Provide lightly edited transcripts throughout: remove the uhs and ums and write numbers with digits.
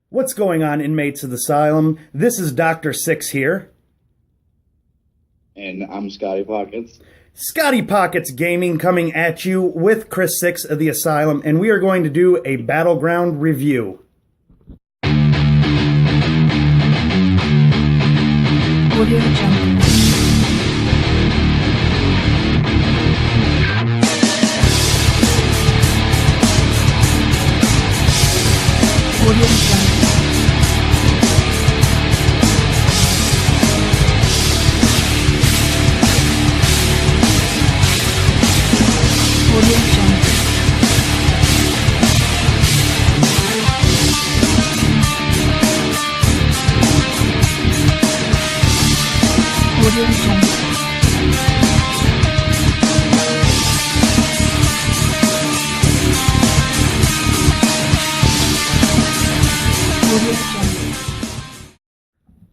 What's going on, inmates of the asylum? This is Dr. Six here. And I'm Scotty Pockets. Scotty Pockets Gaming coming at you with Chris Six of the Asylum, and we are going to do a Battleground review. Audio Jungle. Audio Jungle. Audio Jungle. Audio Jungle. Audio Jungle.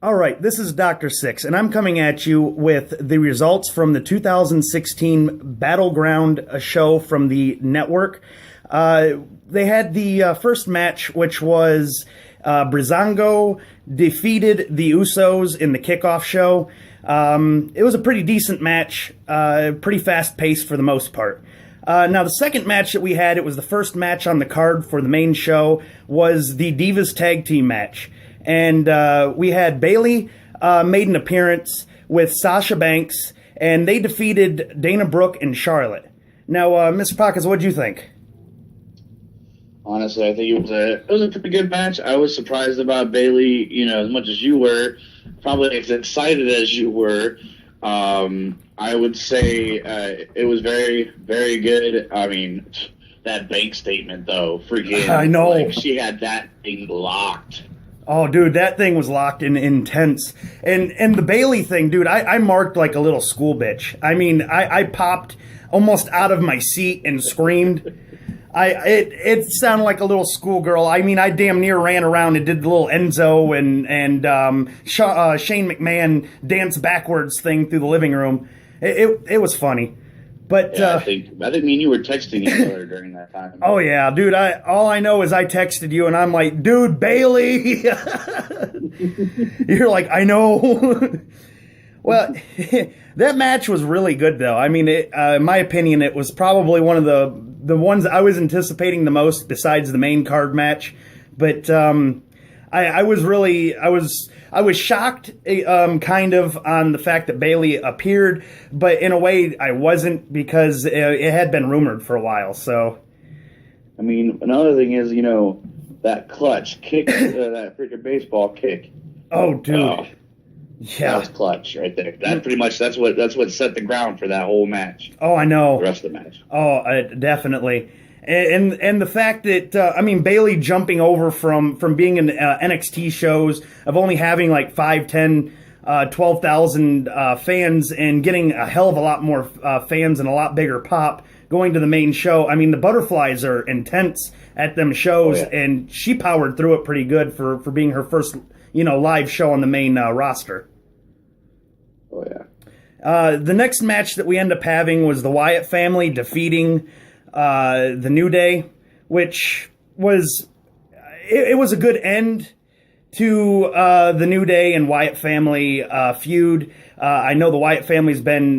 All right, this is Dr. Six, and I'm coming at you with the results from the 2016 Battleground show from the network. They had the first match, which was Breezango defeated the Usos in the kickoff show. It was a pretty decent match, pretty fast-paced for the most part. Now, the second match that we had, it was the first match on the card for the main show, was the Divas Tag Team match. And we had Bayley made an appearance with Sasha Banks, and they defeated Dana Brooke and Charlotte. Now, Mr. Pockets, what did you think? Honestly, I think it was a pretty good match. I was surprised about Bayley, as much as you were, probably as excited as you were. I would say it was very, very good. I mean, that bank statement, though, freaking. I know. Like, she had that thing locked. Oh, dude, that thing was locked in intense. And the Bayley thing, dude, I marked like a little school bitch. I mean, I popped almost out of my seat and screamed. It sounded like a little schoolgirl. I mean, I damn near ran around and did the little Enzo and Shane McMahon dance backwards thing through the living room. It was funny. But yeah, I think me and you were texting each other during that time. Oh yeah, dude. All I know is I texted you and I'm like, dude, Bayley. You're like, I know. Well, that match was really good though. I mean, in my opinion, it was probably one of the ones I was anticipating the most, besides the main card match. But I was shocked, kind of, on the fact that Bayley appeared, but in a way I wasn't, because it had been rumored for a while. So, I mean, another thing is, that clutch kick, that freaking baseball kick. Oh, dude, yeah, that was clutch right there. That pretty much that's what set the ground for that whole match. Oh, I know. The rest of the match. Oh, definitely. And the fact that, Bayley jumping over from being in NXT shows of only having like 5, 10, 12,000 fans, and getting a hell of a lot more fans and a lot bigger pop going to the main show. I mean, the butterflies are intense at them shows, and she powered through it pretty good for being her first, live show on the main roster. Oh, yeah. The next match that we end up having was the Wyatt family defeating the New Day, which was it was a good end to the New Day and Wyatt family feud. I know the Wyatt family's been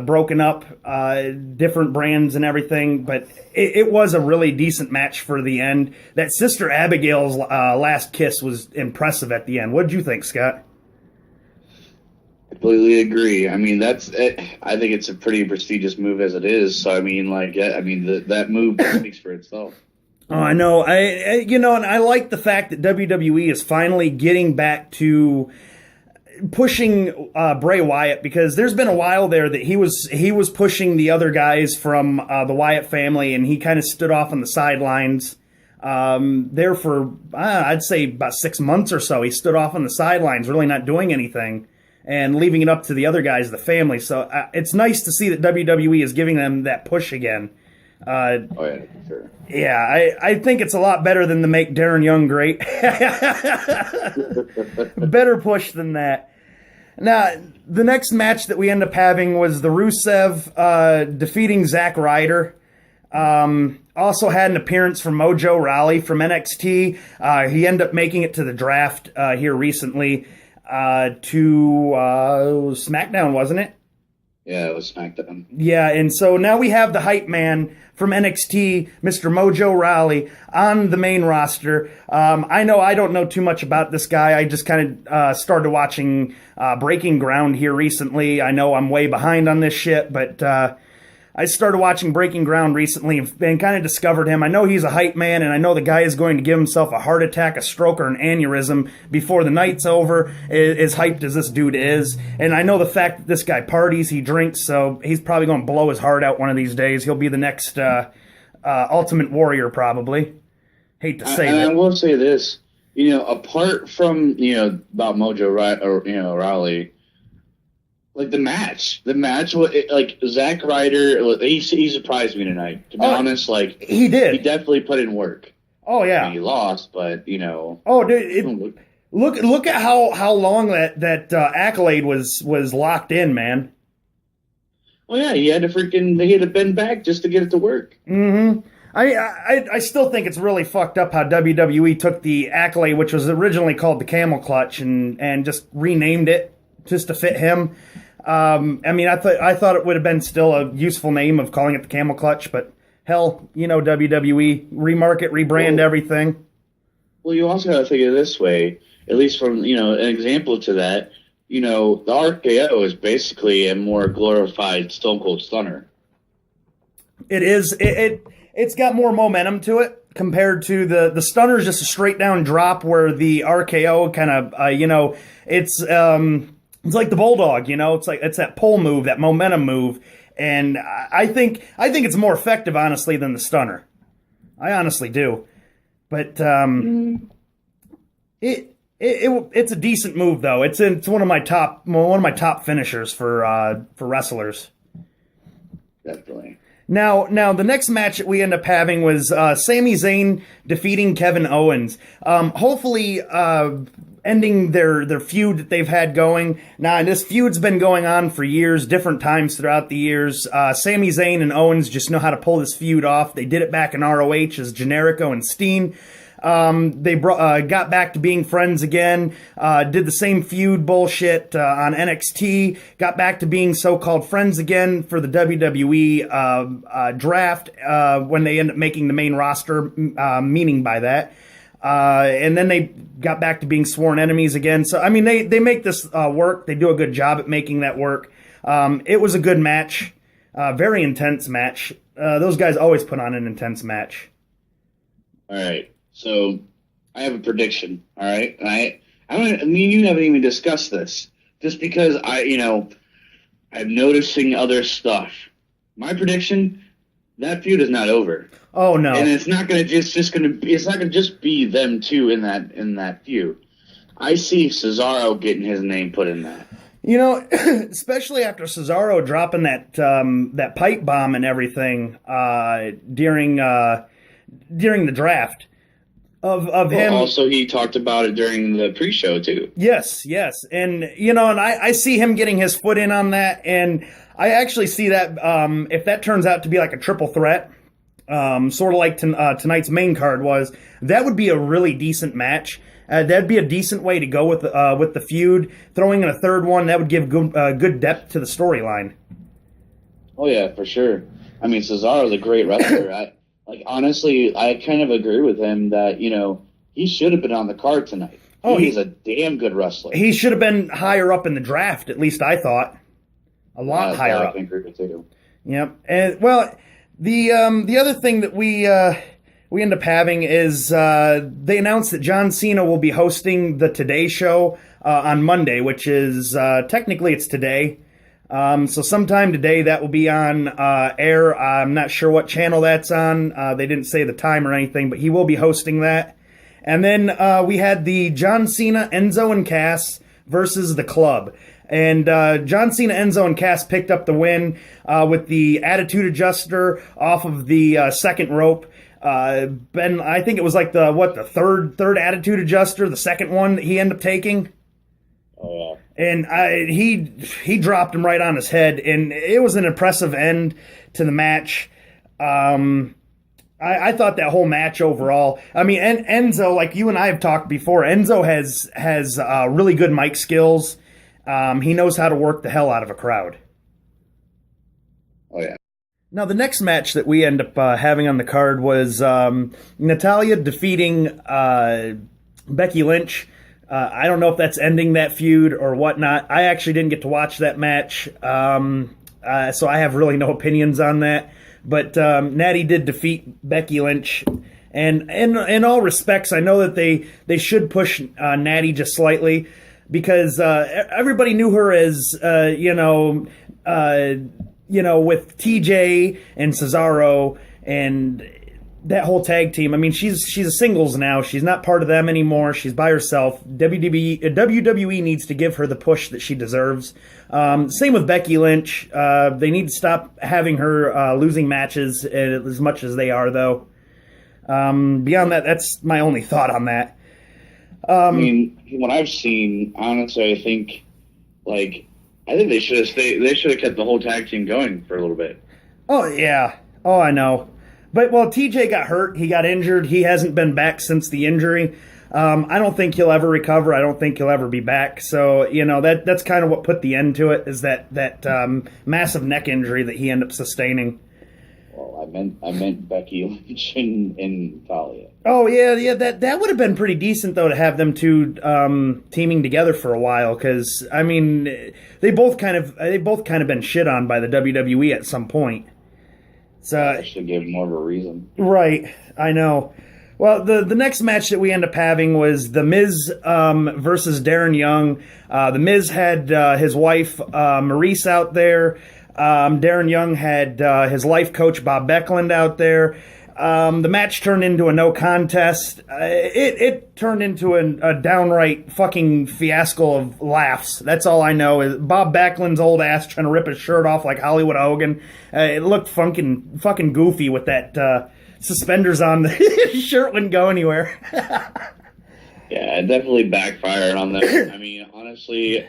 broken up, different brands and everything, but it was a really decent match for the end. That Sister Abigail's last kiss was impressive at the end. What did you think, Scott? Completely agree. I mean, I think it's a pretty prestigious move as it is. So I mean, that move speaks for itself. Oh, I know. And I like the fact that WWE is finally getting back to pushing Bray Wyatt, because there's been a while there that he was pushing the other guys from the Wyatt family, and he kind of stood off on the sidelines. There for I'd say about 6 months or so, he stood off on the sidelines, really not doing anything, and leaving it up to the other guys, the family. So it's nice to see that WWE is giving them that push again. Oh, yeah, sure. Yeah, I think it's a lot better than the Make Darren Young Great. Better push than that. Now, the next match that we end up having was the Rusev defeating Zack Ryder. Also had an appearance from Mojo Rawley from NXT. He ended up making it to the draft here recently to SmackDown, wasn't it? Yeah, it was SmackDown. Yeah, and so now we have the hype man from NXT, Mr. Mojo Rawley, on the main roster. I know I don't know too much about this guy. I just kind of started watching Breaking Ground here recently. I know I'm way behind on this shit, but I started watching Breaking Ground recently and kind of discovered him. I know he's a hype man, and I know the guy is going to give himself a heart attack, a stroke, or an aneurysm before the night's over, as hyped as this dude is. And I know the fact that this guy parties, he drinks, so he's probably going to blow his heart out one of these days. He'll be the next Ultimate Warrior, probably. Hate to say that. I will say this, apart from, about Mojo Rawley, like the match, like Zack Ryder, he surprised me tonight. To be honest, like he did. He definitely put in work. Oh yeah, I mean, he lost, but Oh, dude, look at how long that accolade was locked in, man. Oh yeah, he had to bend back just to get it to work. Mm-hmm. I still think it's really fucked up how WWE took the accolade, which was originally called the Camel Clutch, and just renamed it just to fit him. I mean, I thought it would have been still a useful name of calling it the Camel Clutch, but hell, WWE, remarket, rebrand everything. Well, you also got to think of it this way, at least from, an example to that, the RKO is basically a more glorified Stone Cold Stunner. It is. It's got more momentum to it compared to the Stunner is just a straight down drop, where the RKO kind of, it's like the Bulldog, it's that pull move, that momentum move, and I think it's more effective, honestly, than the Stunner. I honestly do, but it's a decent move though. It's one of my top finishers for wrestlers. Definitely. Now, the next match that we end up having was Sami Zayn defeating Kevin Owens. Hopefully, ending their feud that they've had going. Now, this feud's been going on for years, different times throughout the years. Sami Zayn and Owens just know how to pull this feud off. They did it back in ROH as Generico and Steen. They got back to being friends again, did the same feud bullshit on NXT, got back to being so-called friends again for the WWE draft when they ended up making the main roster, meaning by that. And then they got back to being sworn enemies again. So, I mean, they make this work. They do a good job at making that work. It was a good match, very intense match. Those guys always put on an intense match. All right. So I have a prediction. All right. You haven't even discussed this just because I'm noticing other stuff. My prediction, that feud is not over. Oh no! And it's not going to it's not going to just be them two in that feud. I see Cesaro getting his name put in that. Especially after Cesaro dropping that pipe bomb and everything during the draft of him. Also, he talked about it during the pre-show too. Yes, and and I see him getting his foot in on that, and I actually see that if that turns out to be like a triple threat. Sort of like tonight's main card was, that would be a really decent match. That'd be a decent way to go with the feud. Throwing in a third one, that would give good depth to the storyline. Oh yeah, for sure. I mean, Cesaro's a great wrestler. Honestly, I kind of agree with him that he should have been on the card tonight. Oh, he's a damn good wrestler. He should have been higher up in the draft. At least I thought, a lot higher up. I think too. Yep, and well. The other thing that we end up having is they announced that John Cena will be hosting the Today Show on Monday, which is technically it's today. So sometime today that will be on air. I'm not sure what channel that's on. They didn't say the time or anything, but he will be hosting that. And then we had the John Cena, Enzo, and Cass versus The Club. And John Cena, Enzo, and Cass picked up the win with the Attitude Adjuster off of the second rope. Ben, I think it was like the third Attitude Adjuster, the second one that he ended up taking. Oh, yeah. And he dropped him right on his head, and it was an impressive end to the match. I thought that whole match overall. I mean, Enzo, like you and I have talked before, Enzo has really good mic skills. He knows how to work the hell out of a crowd. Oh yeah. Now, the next match that we end up having on the card was Natalya defeating Becky Lynch. I don't know if that's ending that feud or whatnot. I actually didn't get to watch that match, so I have really no opinions on that. But Natty did defeat Becky Lynch. And in all respects, I know that they should push Natty just slightly because everybody knew her as, with TJ and Cesaro and that whole tag team. I mean, she's a singles now. She's not part of them anymore. She's by herself. WWE needs to give her the push that she deserves. Same with Becky Lynch. They need to stop having her losing matches as much as they are, though. Beyond that, that's my only thought on that. I mean, what I've seen, honestly, I think they should have stayed. They should have kept the whole tag team going for a little bit. Oh yeah. Oh, I know. But TJ got hurt. He got injured. He hasn't been back since the injury. I don't think he'll ever recover. I don't think he'll ever be back. So that's kind of what put the end to it. Is that massive neck injury that he ended up sustaining. Well, I meant Becky Lynch and Natalya. Oh yeah. That would have been pretty decent though to have them two teaming together for a while because I mean they both kind of been shit on by the WWE at some point. So I should give more of a reason. Right, I know. Well, the next match that we end up having was The Miz versus Darren Young. The Miz had his wife Maurice out there. Darren Young had his life coach Bob Backlund out there. The match turned into a no contest. It turned into a downright fucking fiasco of laughs. That's all I know is Bob Backlund's old ass trying to rip his shirt off like Hollywood Hogan. It looked fucking goofy with that suspenders on. His shirt wouldn't go anywhere. Yeah, it definitely backfired on them. I mean, honestly...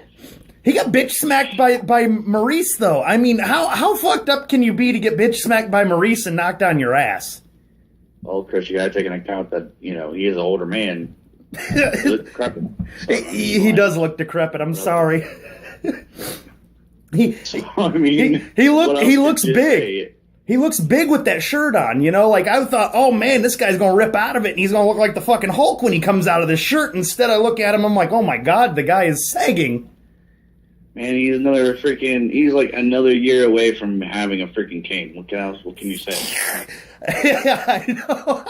He got bitch smacked by Maurice, though. I mean, how fucked up can you be to get bitch smacked by Maurice and knocked on your ass? Well, Chris, you gotta take into account that, he is an older man. He looks decrepit. He does look decrepit, I'm sorry. He looks big. Say? He looks big with that shirt on, Like, I thought, oh, man, this guy's going to rip out of it, and he's going to look like the fucking Hulk when he comes out of this shirt. Instead, I look at him, I'm like, oh, my God, the guy is sagging. Man, he's like another year away from having a freaking cane. What can you say? Yeah, I know.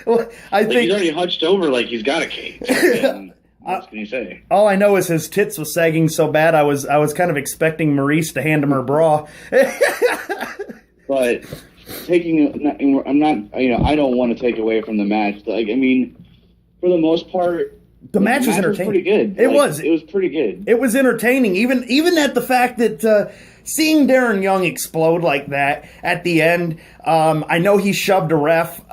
Well, I think he's already hunched over like he's got a cane. So, what can you say? All I know is his tits was sagging so bad I was kind of expecting Maurice to hand him her bra. But I'm not. I don't want to take away from the match. Like, I mean, for the most part. The match was entertaining. Was pretty good. It was pretty good. It was entertaining, even at the fact that seeing Darren Young explode like that at the end. I know he shoved a ref.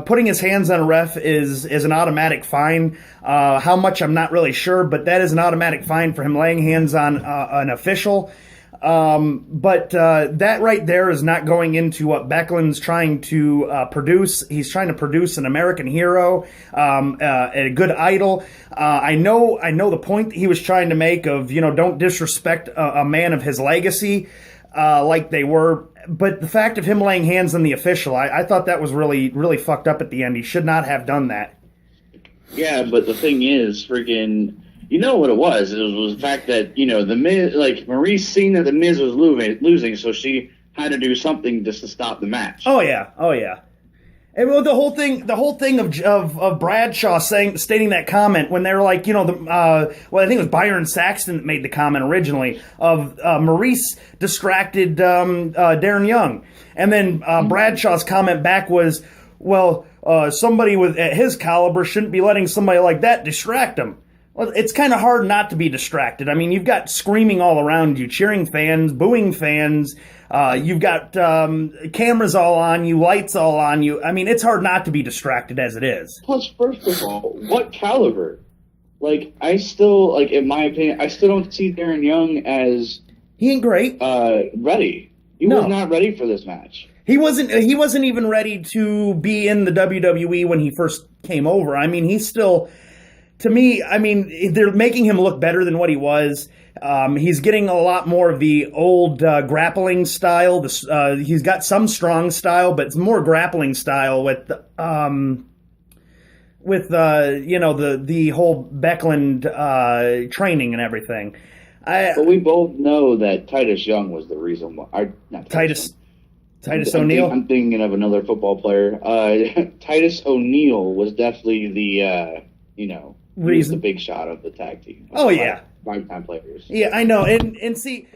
Putting his hands on a ref is an automatic fine. How much I'm not really sure, but that is an automatic fine for him laying hands on an official. But that right there is not going into what Backlund's trying to produce. He's trying to produce an American hero, a good idol. I know the point that he was trying to make of, don't disrespect a man of his legacy like they were. But the fact of him laying hands on the official, I thought that was really, really fucked up at the end. He should not have done that. Yeah, but the thing is, freaking... You know what it was? It was the fact that, the Miz, like, Maurice seen that the Miz was losing, so she had to do something just to stop the match. Oh yeah. And well, the whole thing of Bradshaw stating that comment when they were like, I think it was Byron Saxton that made the comment originally of Maurice distracted Darren Young, and then Bradshaw's comment back was, well, somebody at his caliber shouldn't be letting somebody like that distract him. Well, it's kind of hard not to be distracted. I mean, you've got screaming all around you, cheering fans, booing fans. You've got cameras all on you, lights all on you. I mean, it's hard not to be distracted as it is. Plus, first of all, what caliber? Like, in my opinion, I still don't see Darren Young as... He ain't great. Ready. He was not ready for this match. He wasn't even ready to be in the WWE when he first came over. I mean, he's still, to me, I mean, they're making him look better than what he was. He's getting a lot more of the old grappling style. He's got some strong style, but it's more grappling style with the whole Beckland training and everything. But we both know that Titus Young was the reason why. Not Titus O'Neil? I'm thinking of another football player. Titus O'Neil was definitely the, he was the big shot of the tag team. Oh, yeah. Five-time players. Yeah, I know. And see,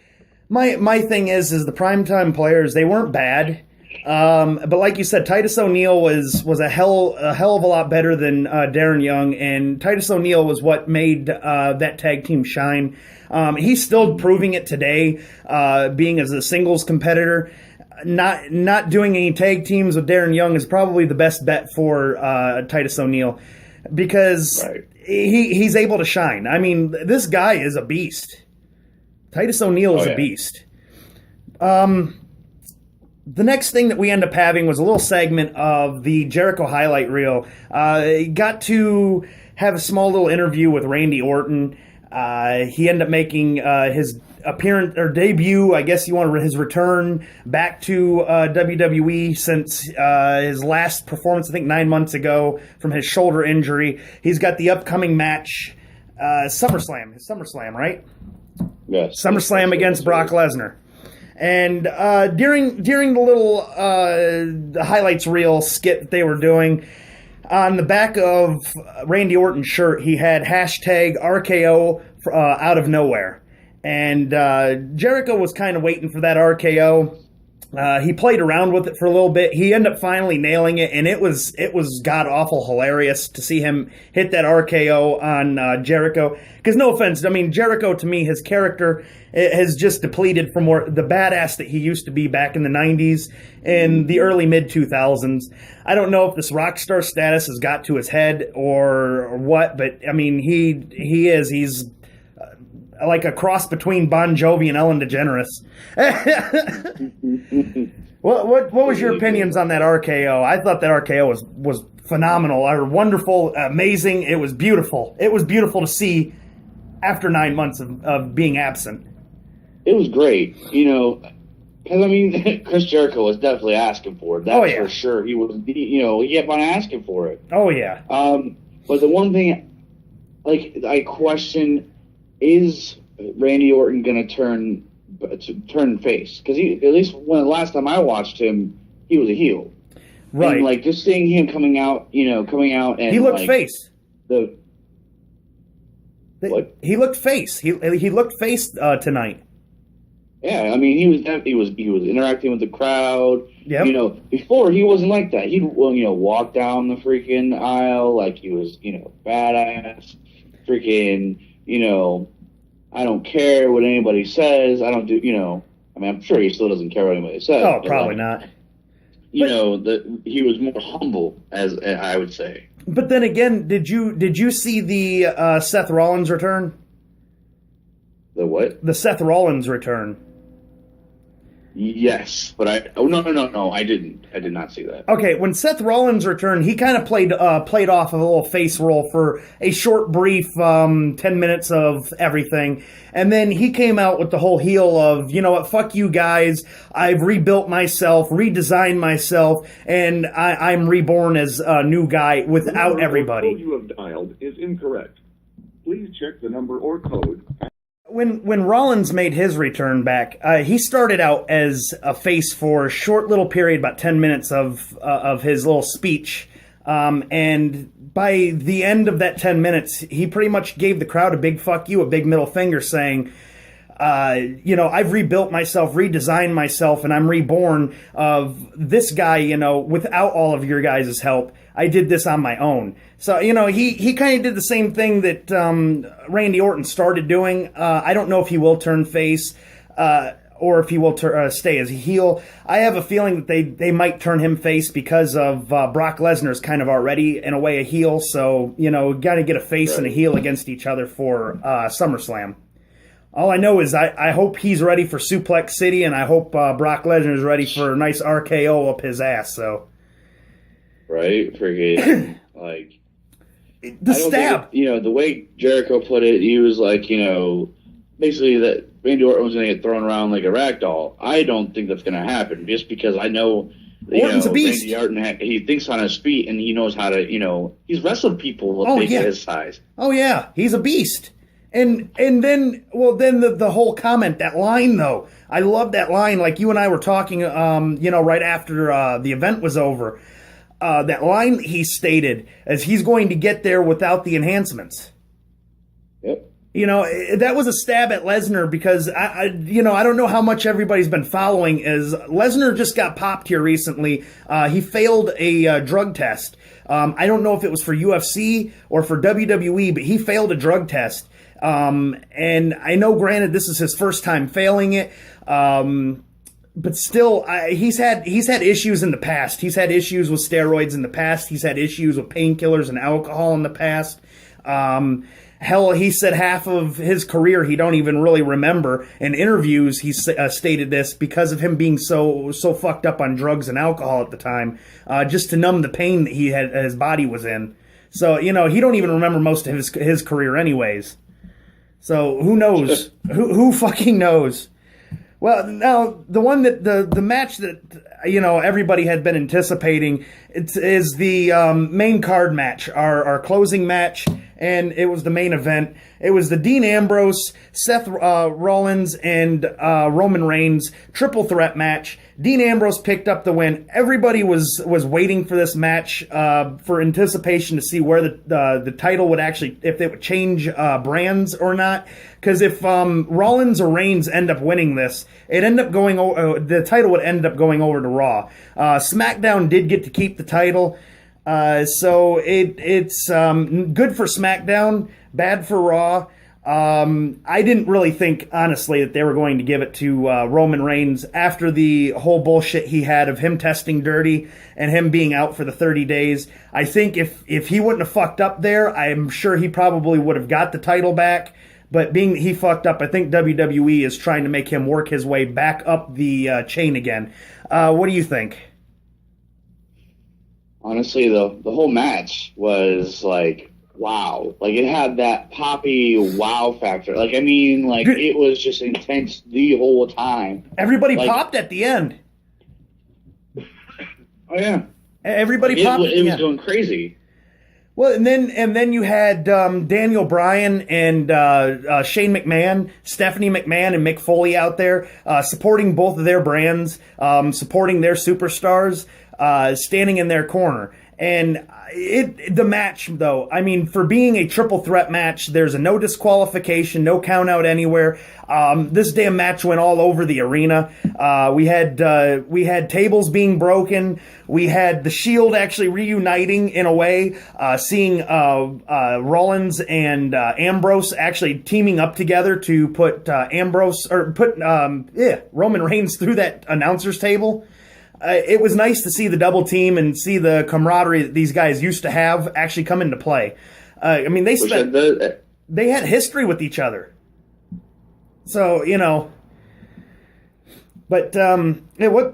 my thing is the primetime players, they weren't bad. But like you said, Titus O'Neil was a hell of a lot better than Darren Young, and Titus O'Neil was what made that tag team shine. He's still proving it today, being as a singles competitor. Not doing any tag teams with Darren Young is probably the best bet for Titus O'Neil, because he's able to shine. I mean, this guy is a beast. Titus O'Neil is a beast. The next thing that we end up having was a little segment of the Jericho highlight reel. Got to have a small little interview with Randy Orton. He ended up making his appearance or debut, I guess you want, his return back to WWE since his last performance, I think 9 months ago, from his shoulder injury. He's got the upcoming match, SummerSlam. His SummerSlam, right? Yes. SummerSlam against Brock Lesnar. And during the little the highlights reel skit that they were doing, on the back of Randy Orton's shirt, he had hashtag RKO out of nowhere. And Jericho was kind of waiting for that RKO. He played around with it for a little bit. He ended up finally nailing it, and it was god-awful hilarious to see him hit that RKO on Jericho. Because no offense, I mean, Jericho, to me, his character has just depleted from the badass that he used to be back in the 90s and the early mid-2000s. I don't know if this rock star status has got to his head or what, but, I mean, he's like a cross between Bon Jovi and Ellen DeGeneres. What was your opinions on that RKO? I thought that RKO was phenomenal, or wonderful, amazing. It was beautiful. It was beautiful to see after 9 months of being absent. It was great, because I mean, Chris Jericho was definitely asking for it. That's for sure. He was, he kept on asking for it. Oh yeah. But the one thing, I question, is Randy Orton going to turn face? Because at least when the last time I watched him, he was a heel. Right. And just seeing him coming out and he looked face. What? He looked face. He looked face tonight. Yeah, I mean, he was interacting with the crowd. Yep. Before he wasn't like that. He'd walk down the freaking aisle like he was badass. Freaking I don't care what anybody says. I don't do I mean, I'm sure he still doesn't care what anybody says. Oh, probably not. He was more humble, as I would say. But then again, did you see the Seth Rollins return? The what? The Seth Rollins return. Yes, but no, I didn't. I did not see that. Okay, when Seth Rollins returned, he kind of played off a little face role for a short, brief 10 minutes of everything, and then he came out with the whole heel of, you know what, fuck you guys, I've rebuilt myself, redesigned myself, and I'm reborn as a new guy without everybody. The code you have dialed is incorrect. Please check the number or code. When Rollins made his return back, he started out as a face for a short little period, about 10 minutes of his little speech. And by the end of that 10 minutes, he pretty much gave the crowd a big fuck you, a big middle finger, saying, I've rebuilt myself, redesigned myself, and I'm reborn of this guy, without all of your guys' help. I did this on my own. So, he kind of did the same thing that Randy Orton started doing. I don't know if he will turn face or if he will stay as a heel. I have a feeling that they might turn him face because of Brock Lesnar's kind of already, in a way, a heel. So, got to get a face and a heel against each other for SummerSlam. All I know is I hope he's ready for Suplex City, and I hope Brock Lesnar is ready for a nice RKO up his ass. So, right, freaking like the stab. The way Jericho put it, he was like, basically that Randy Orton was going to get thrown around like a rag doll. I don't think that's going to happen, just because I know. Orton's a beast. Randy Orton, he thinks on his feet, and he knows how to. He's wrestled people at his size. Oh yeah, he's a beast. And then the whole comment, that line though, I love that line. Like you and I were talking, right after the event was over, that line he stated as he's going to get there without the enhancements. Yep. That was a stab at Lesnar because I don't know how much everybody's been following. As Lesnar just got popped here recently, he failed a drug test. I don't know if it was for UFC or for WWE, but he failed a drug test. And I know, granted, this is his first time failing it. But still, he's had issues in the past. He's had issues with steroids in the past. He's had issues with painkillers and alcohol in the past. Hell, he said half of his career he don't even really remember. In interviews, he stated this because of him being so fucked up on drugs and alcohol at the time, just to numb the pain that his body was in. So, he don't even remember most of his career anyways. So who knows? Who fucking knows? Well, now the one that the match that everybody had been anticipating is the main card match, our closing match, and it was the main event. It was the Dean Ambrose, Seth Rollins, and Roman Reigns triple threat match. Dean Ambrose picked up the win. Everybody was waiting for this match for anticipation to see where the title would actually, if they would change brands or not. Because if Rollins or Reigns end up winning this, the title would end up going over to Raw. SmackDown did get to keep the title. So it's good for SmackDown, bad for Raw. I didn't really think, honestly, that they were going to give it to Roman Reigns after the whole bullshit he had of him testing dirty and him being out for the 30 days. I think if he wouldn't have fucked up there, I'm sure he probably would have got the title back. But being that he fucked up, I think WWE is trying to make him work his way back up the chain again. What do you think? Honestly, the whole match was like, wow. Like, it had that poppy wow factor. Like, I mean, like, it was just intense the whole time. Everybody popped at the end. Oh, yeah. Everybody popped. It was going crazy. Well, and then you had Daniel Bryan and Shane McMahon, Stephanie McMahon, and Mick Foley out there supporting both of their brands, supporting their superstars, standing in their corner. And the match, though, I mean, for being a triple threat match, there's a no disqualification, no count out anywhere. This damn match went all over the arena. We had tables being broken. We had the Shield actually reuniting in a way, seeing Rollins and Ambrose actually teaming up together to put Roman Reigns through that announcer's table. It was nice to see the double team and see the camaraderie that these guys used to have actually come into play. I mean, they had history with each other. So, but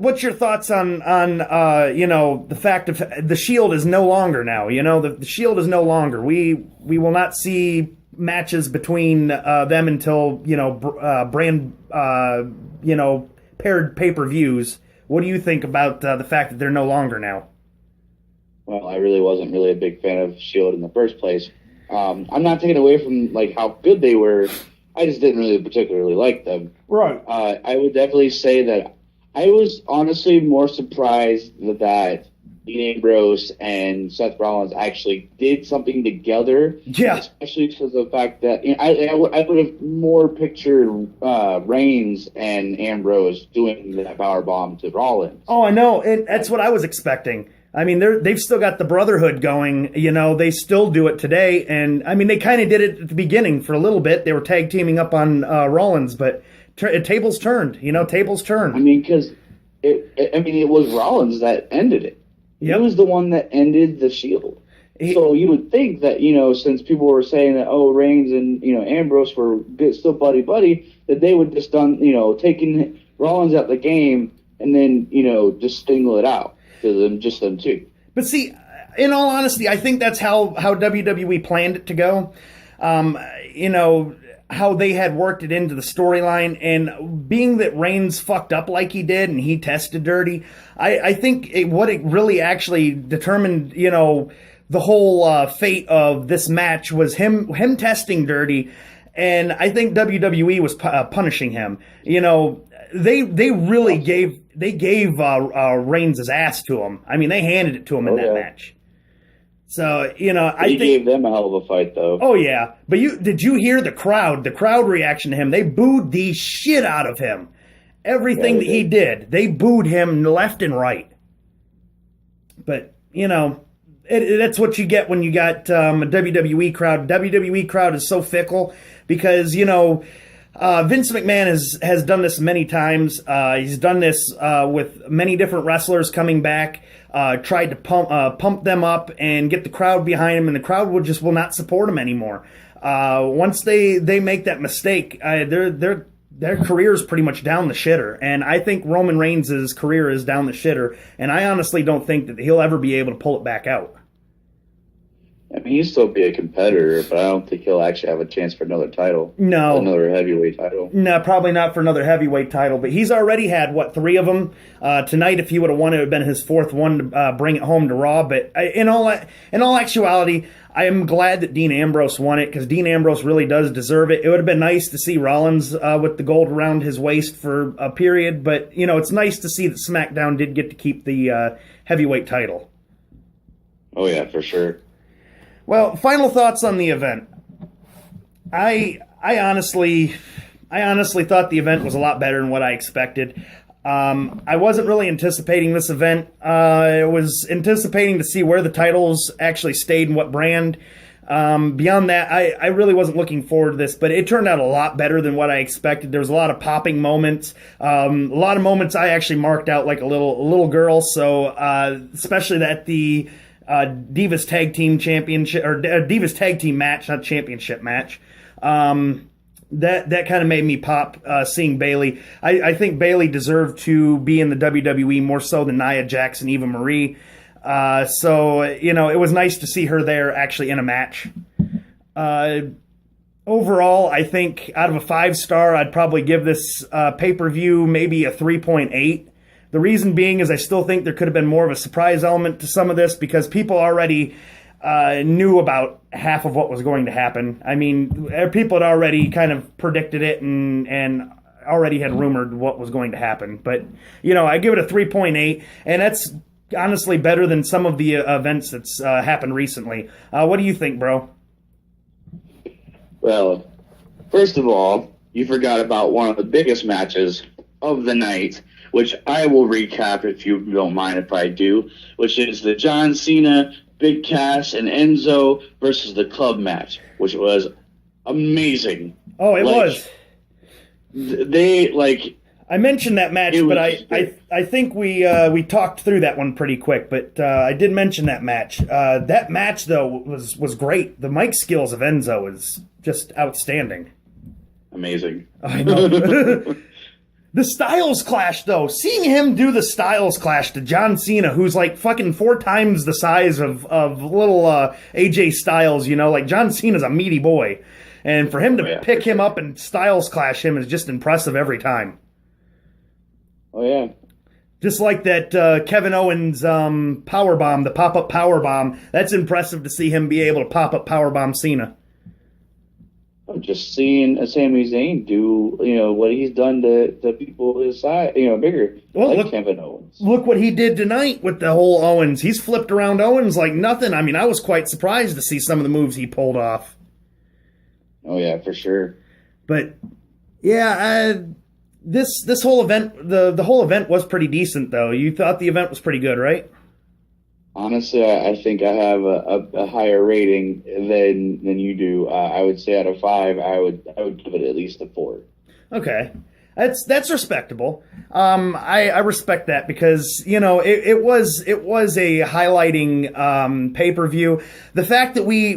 what's your thoughts on the fact of the Shield is no longer now? The Shield is no longer. We will not see matches between them until brand paired pay-per-views. What do you think about the fact that they're no longer now? Well, I really wasn't really a big fan of Shield in the first place. I'm not taking away from like how good they were. I just didn't really particularly like them. Right. I would definitely say that I was honestly more surprised that Dean Ambrose and Seth Rollins actually did something together. Yeah. Especially because of the fact that I would have more pictured Reigns and Ambrose doing that power bomb to Rollins. Oh, I know. And that's what I was expecting. I mean, they've still got the brotherhood going. They still do it today. And, I mean, they kind of did it at the beginning for a little bit. They were tag teaming up on Rollins, but tables turned. Tables turned. I mean, because it was Rollins that ended it. Yep. He was the one that ended the Shield. So you would think that, since people were saying that, Reigns and, Ambrose were good, still buddy, that they would just taking Rollins out the game and then, just single it out to them, just them two. But see, in all honesty, I think that's how WWE planned it to go. How they had worked it into the storyline, and being that Reigns fucked up like he did and he tested dirty, I think what it really actually determined, the whole fate of this match was him testing dirty, and I think WWE was punishing him. They really gave Reigns his ass to him. I mean, they handed it to him in that match. So, He gave them a hell of a fight, though. Oh, yeah. But did you hear the crowd reaction to him? They booed the shit out of him. Everything that he did, they booed him left and right. But, that's what you get when you got a WWE crowd. WWE crowd is so fickle because, Vince McMahon has done this many times. He's done this with many different wrestlers coming back. Tried to pump them up and get the crowd behind him, and the crowd will not support him anymore. Once they make that mistake, their career is pretty much down the shitter, and I think Roman Reigns' career is down the shitter, and I honestly don't think that he'll ever be able to pull it back out. I mean, he'll still be a competitor, but I don't think he'll actually have a chance for another title. No. Another heavyweight title. No, probably not for another heavyweight title, but he's already had, 3 of them? Tonight, if he would have won, it would have been his 4th one to bring it home to Raw. But in all actuality, I am glad that Dean Ambrose won it, because Dean Ambrose really does deserve it. It would have been nice to see Rollins with the gold around his waist for a period, but, it's nice to see that SmackDown did get to keep the heavyweight title. Oh, yeah, for sure. Well, final thoughts on the event. I honestly thought the event was a lot better than what I expected. I wasn't really anticipating this event. I was anticipating to see where the titles actually stayed and what brand. Beyond that, I really wasn't looking forward to this, but it turned out a lot better than what I expected. There was a lot of popping moments, a lot of moments I actually marked out like a little girl. So especially that the Divas Tag Team Championship, or Divas Tag Team match, not championship match. That kind of made me pop seeing Bayley. I think Bayley deserved to be in the WWE more so than Nia Jax and Eva Marie. So it was nice to see her there actually in a match. Overall, I think out of a 5-star, I'd probably give this pay-per-view maybe a 3.8. The reason being is I still think there could have been more of a surprise element to some of this, because people already knew about half of what was going to happen. I mean, people had already kind of predicted it and already had rumored what was going to happen. But, I give it a 3.8, and that's honestly better than some of the events that's happened recently. What do you think, bro? Well, first of all, you forgot about one of the biggest matches of the night, which I will recap if you don't mind if I do, which is the John Cena, Big Cass, and Enzo versus the club match, which was amazing. Oh, it was. I mentioned that match, but I think we talked through that one pretty quick. But I did mention that match. That match though was great. The mic skills of Enzo is just outstanding. Amazing. I know. The Styles Clash, though, seeing him do the Styles Clash to John Cena, who's like fucking 4 times the size of little AJ Styles, like John Cena's a meaty boy. And for him to pick him up and Styles Clash him is just impressive every time. Oh, yeah. Just like that Kevin Owens powerbomb, the pop-up powerbomb, that's impressive to see him be able to pop-up powerbomb Cena. Just seeing Sami Zayn do, what he's done to people his size, bigger, Kevin Owens. Look what he did tonight with the whole Owens. He's flipped around Owens like nothing. I mean, I was quite surprised to see some of the moves he pulled off. Oh, yeah, for sure. But, yeah, this whole event, the whole event was pretty decent, though. You thought the event was pretty good, right? Honestly, I think I have a higher rating than you do. I would say out of 5, I would give it at least a 4. Okay. That's respectable. I respect that because it was a highlighting pay-per-view. The fact that we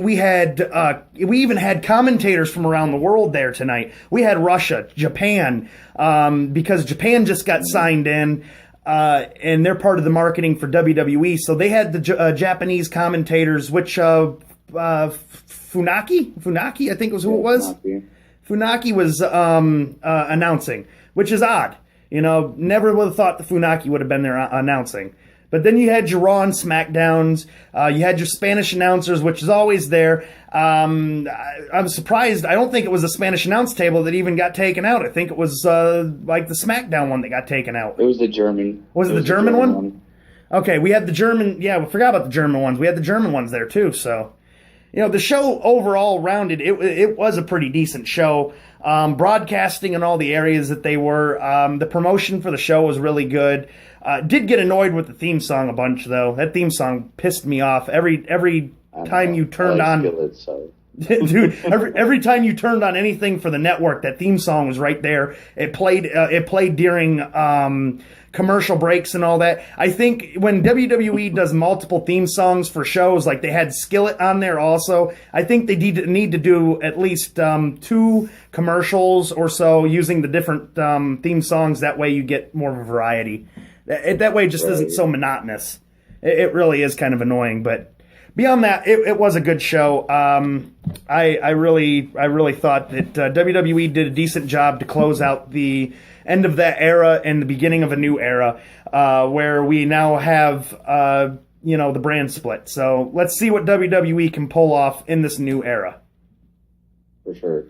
even had commentators from around the world there tonight. We had Russia, Japan, because Japan just got signed in. And they're part of the marketing for WWE, so they had the Japanese commentators, which Funaki, I think was who it was. Funaki was announcing, which is odd. Never would have thought the Funaki would have been there announcing. But then you had your Raw and SmackDowns. You had your Spanish announcers, which is always there. I'm surprised. I don't think it was the Spanish announce table that even got taken out. I think it was like the SmackDown one that got taken out. It was the German. Was it the German one? Okay, we had the German. Yeah, we forgot about the German ones. We had the German ones there too. So, the show overall rounded. It was a pretty decent show. Broadcasting in all the areas that they were. The promotion for the show was really good. Did get annoyed with the theme song a bunch though. That theme song pissed me off every time you turned on. Dude, every time you turned on anything for the network, that theme song was right there. It played during commercial breaks and all that. I think when WWE does multiple theme songs for shows, like they had Skillet on there also, I think they need to do at least 2 commercials or so using the different theme songs. That way you get more of a variety. That way it just isn't so monotonous. It really is kind of annoying, but beyond that, it was a good show. I really thought that WWE did a decent job to close out the end of that era and the beginning of a new era, where we now have the brand split. So let's see what WWE can pull off in this new era. For sure.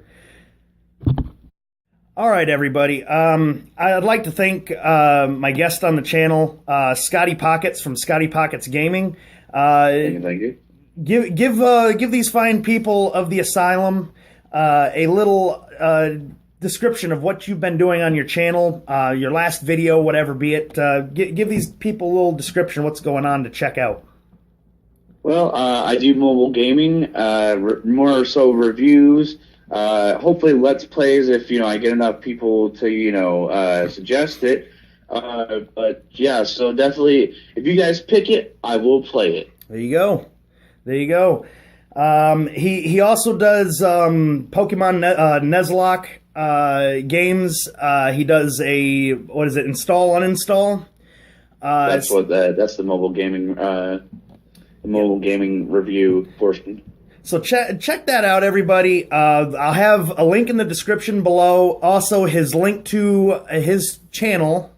All right, everybody. I'd like to thank my guest on the channel, Scotty Pockets from Scotty Pockets Gaming. Thank you. Give these fine people of the asylum a little description of what you've been doing on your channel, your last video, whatever be it. Give these people a little description of what's going on to check out. Well, I do mobile gaming, more so reviews. Hopefully Let's Plays if, I get enough people to, suggest it. But yeah, so definitely, if you guys pick it, I will play it. There you go. He also does Pokemon Nuzlocke games. He does install uninstall. That's the mobile gaming review portion. So check that out, everybody. I'll have a link in the description below. Also, his link to his channel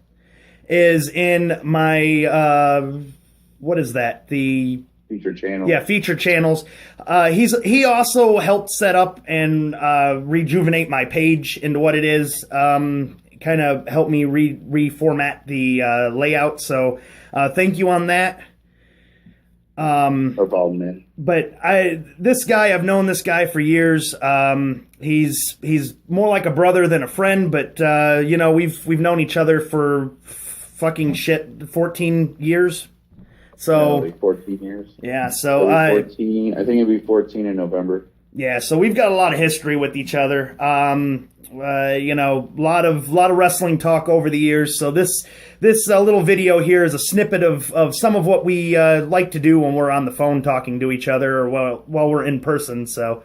is in my what is that? The feature channel. Yeah, feature channels. He also helped set up and rejuvenate my page into what it is. Kind of helped me reformat the layout. So thank you on that. No problem, man. But I've known this guy for years. He's more like a brother than a friend. But we've known each other for fucking 14 years. So like 14 years. Yeah, so 14. I think it'll be 14 in November. Yeah, so we've got a lot of history with each other. Lot of wrestling talk over the years. So this little video here is a snippet of some of what we like to do when we're on the phone talking to each other or while we're in person. So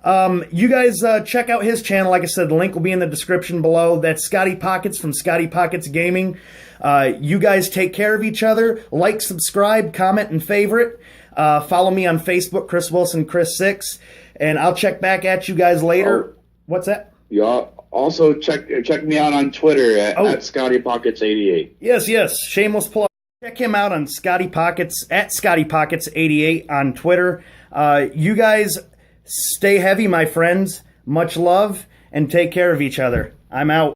you guys check out his channel. Like I said, the link will be in the description below. That's Scotty Pockets from Scotty Pockets Gaming. You guys take care of each other. Like, subscribe, comment, and favorite. Follow me on Facebook, Chris Wilson, Chris6. And I'll check back at you guys later. What's that? You also check me out on Twitter at ScottyPockets88. Yes. Shameless plug. Check him out on Scotty Pockets at ScottyPockets88 on Twitter. You guys stay heavy, my friends. Much love, and take care of each other. I'm out.